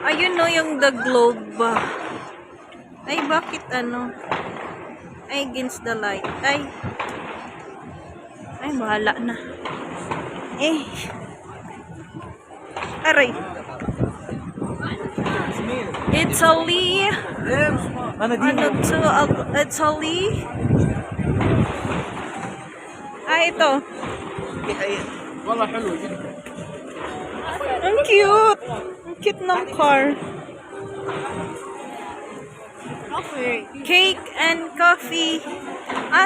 Ayun no, yung the globe. Ay, bakit ano? Ay, against the light. Ay, bahala na. Eh. Aray. Italy. Italy. Ito. Ang cute. Ang cute ng car. Cake and coffee.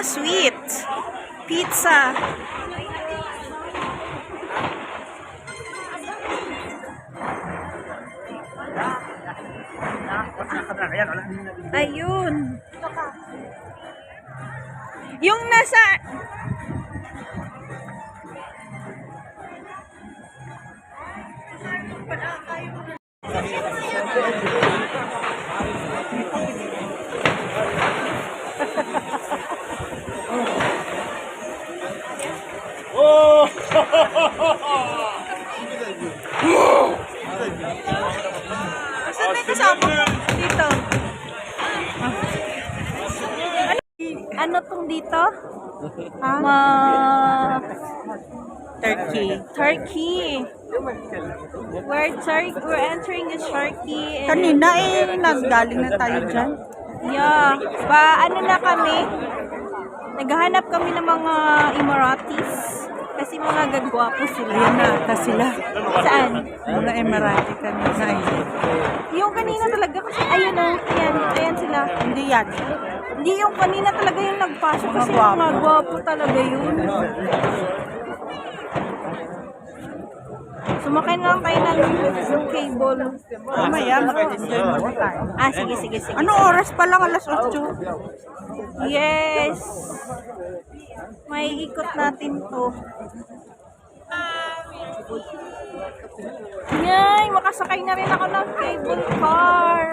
Sweet. Pizza. Ayun. Yung nasa Saan may kasama dito? Ano tong dito? Turkey. Turkey. We're entering the Turkey. Kanina naggaling na tayo dyan. Yeah. Ano na kami? Naghahanap kami ng mga Emiratis. Kasi mga gagwapo sila. Ayan na, ata sila. Saan? Mga Emirati kanina. Yung kanina talaga kasi ayun na. Ayan sila. Hindi yan. Hindi yung kanina talaga yung nagpasok kasi Mga mga gwapo talaga yun. Sumakay na lang tayo ng cable. Mamaya, mag-enjoy mo tayo. Sige. Anong oras pa lang? Alas 8. Yes. May ikot natin to. Yay! Makasakay na rin ako ng cable car.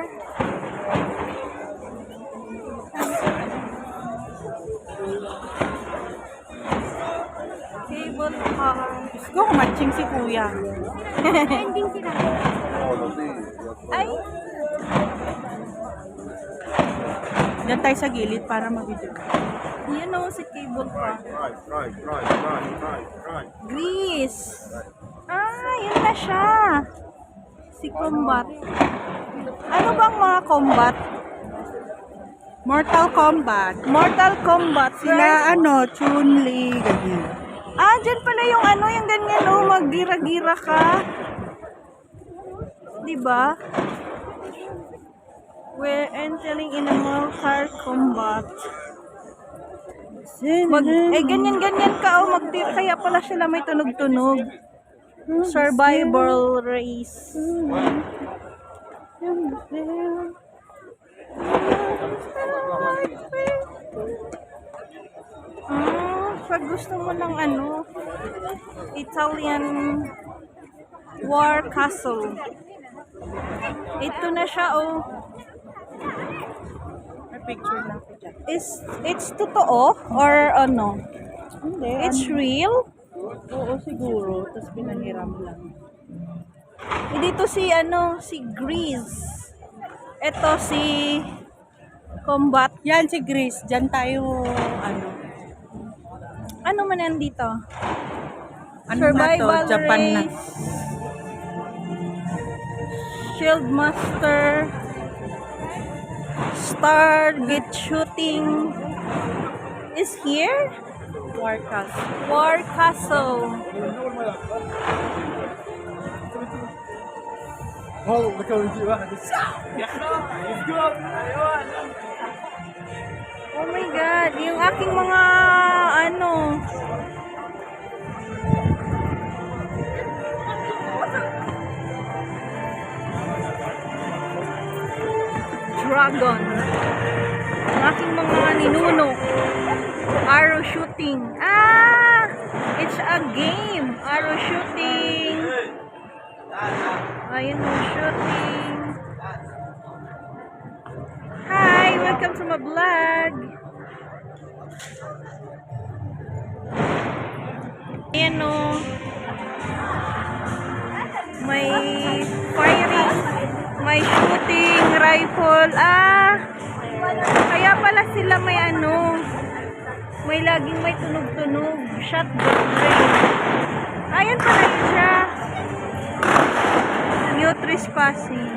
Cable car. Gusto ko matching si kuya. Ending sila. Ay! Diyan tayo sa gilid para mag-video. Yan o, si cable car. Greece. Yun na siya. Si Combat. Ano bang mga combat? Mortal Kombat. Mortal Kombat. Sila Chun-Li, ganyan. Dyan pala yung yung ganyan maggira-gira ka. Diba? We're entering in a mortal combat. Ganyan-ganyan ka kaya pala sila may tunog-tunog. Survival race. Pag gusto mo ng Italian war castle. Ito na siya May picture lang ko dyan. It's totoo or ano? Hindi. It's real? Oo, siguro. Tapos pinahiram lang. Dito si Greece. Ito si Combat. Yan si Greece. Diyan tayo, Ano man yan dito? Survival Japan na. race. Shield Master. Stargate shooting. Is here? War Castle. War Castle. Oh my God, yung aking mga dragon. Ang aking mga ninuno. Arrow shooting. It's a game. Arrow shooting. Ayun mo, shooting. Hi, welcome to my vlog. Ayan o. May firing May shooting rifle. Kaya pala sila may ano. May laging may tunog-tunog. Shotgun range. Ayan pala yun siya. No trespassing.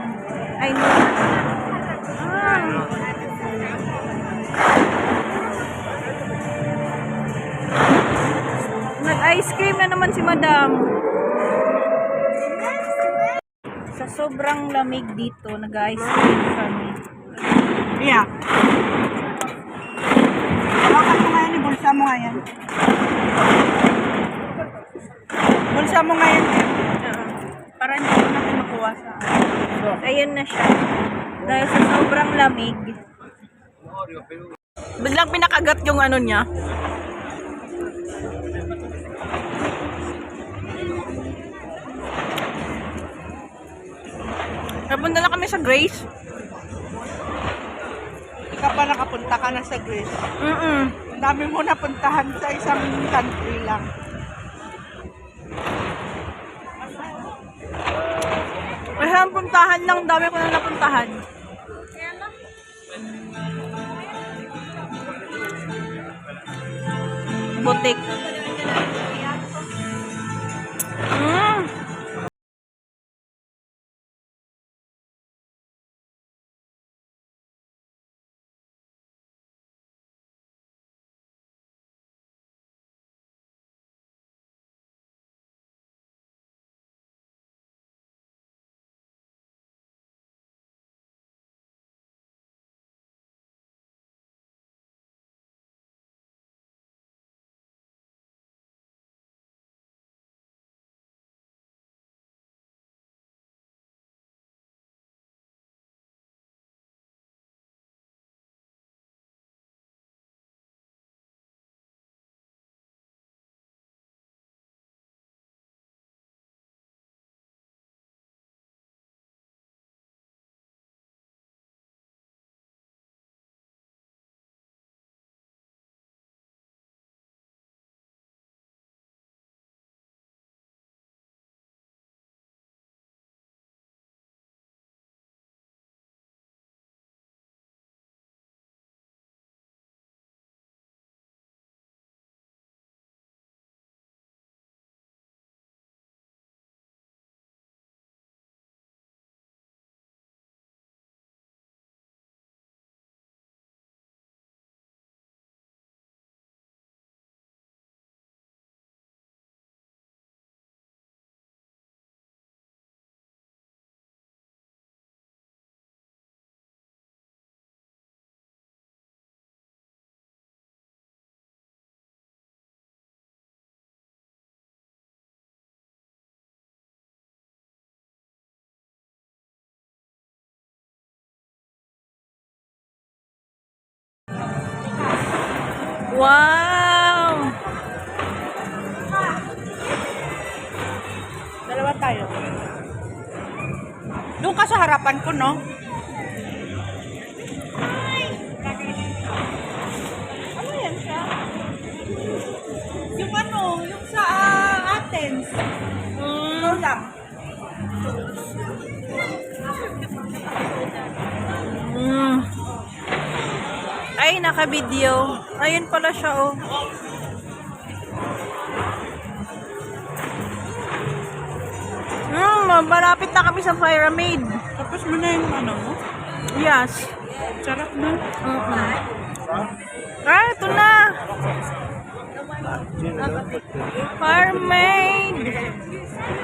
Ay, no. Nag-ice cream na naman si madam. Sa sobrang lamig dito, nag-ice cream kami. Yeah. Hawakan mo ngayon, bulsa mo ngayon. Bulsa mo ngayon. Para hindi ko natin makuha sa... Ayun na siya. Dahil sa sobrang lamig. Biglang pinakagat yung ano niya. Napunta na kami sa Grace. Ikaw pa nakapunta ka na sa Grace. Ang dami mo napuntahan sa isang country lang. Isang puntahan lang, dami ko na napuntahan. Butik. Wow! Dalawa tayo. Doon ka sa harapan ko, no? Ano yan siya? Yung ano, yung sa Athens. Ito lang. Ay, naka-video. Ayun pala siya, oh. Malapit na kami sa pyramid. Tapos mo na yung ano mo? Yes. Sarap na. Ito na. Pyramid.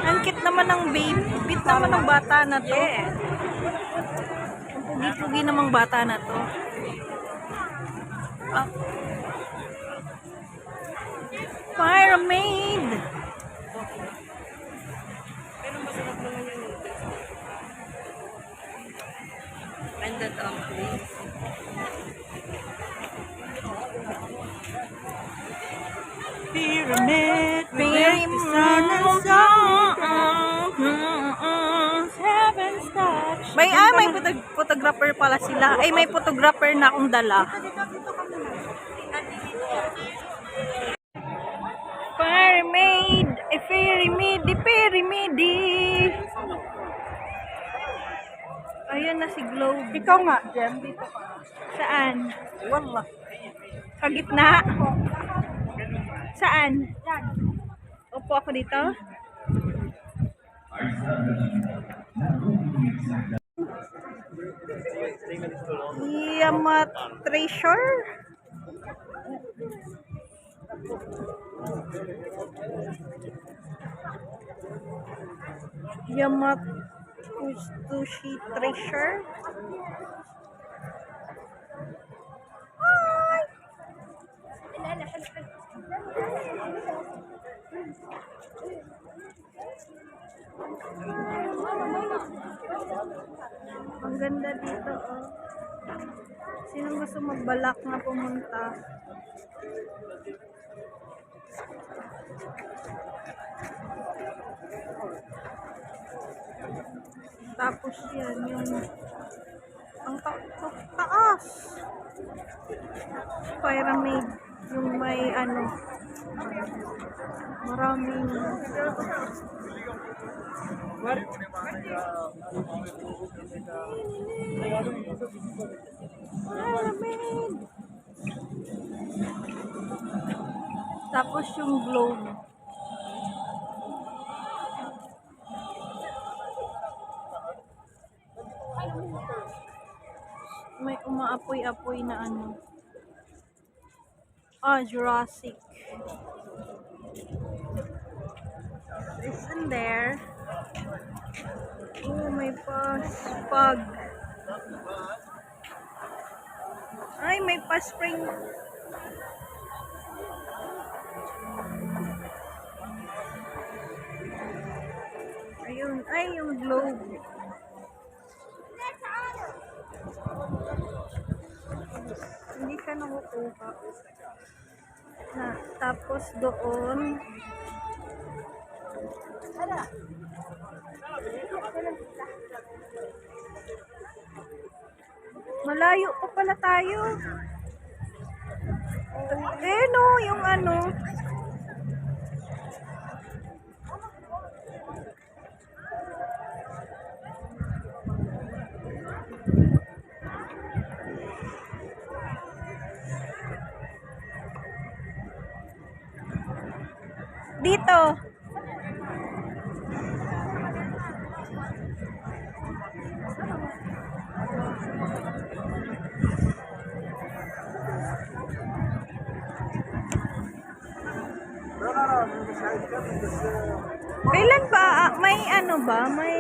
Ang cute naman ng baby. Cute naman ng bata na to. Ang pugi-pugi namang bata na to. Pyramid. And the dumplings. Pyramid. May photographer pala sila. Ay, may photographer na akong dala. Pyramid, pyramid, pyramid. Ayan na si Globe. Ikaw nga, Jem, dito ka. Saan? Wallah. Sa gitna? Saan? Upo ako dito? Yamat Treasure? Yamat Sushi Treasure? Ang ganda dito, oh. Sinong gusto magbalak na pumunta? Tapos yan, yung ang taas. Pyramid. Yung may ano. Maraming pyramid. Tapos yung globe. May umaapoy-apoy na ano. Jurassic. Listen there. Oh, may pag. Ay, may pa-spring. Ayun, ay, yung globe. Hindi siya nakukuha. Tapos doon. Malayo pa pala tayo. Eh no, yung ano. Dito. Kailan ba? May ano ba? May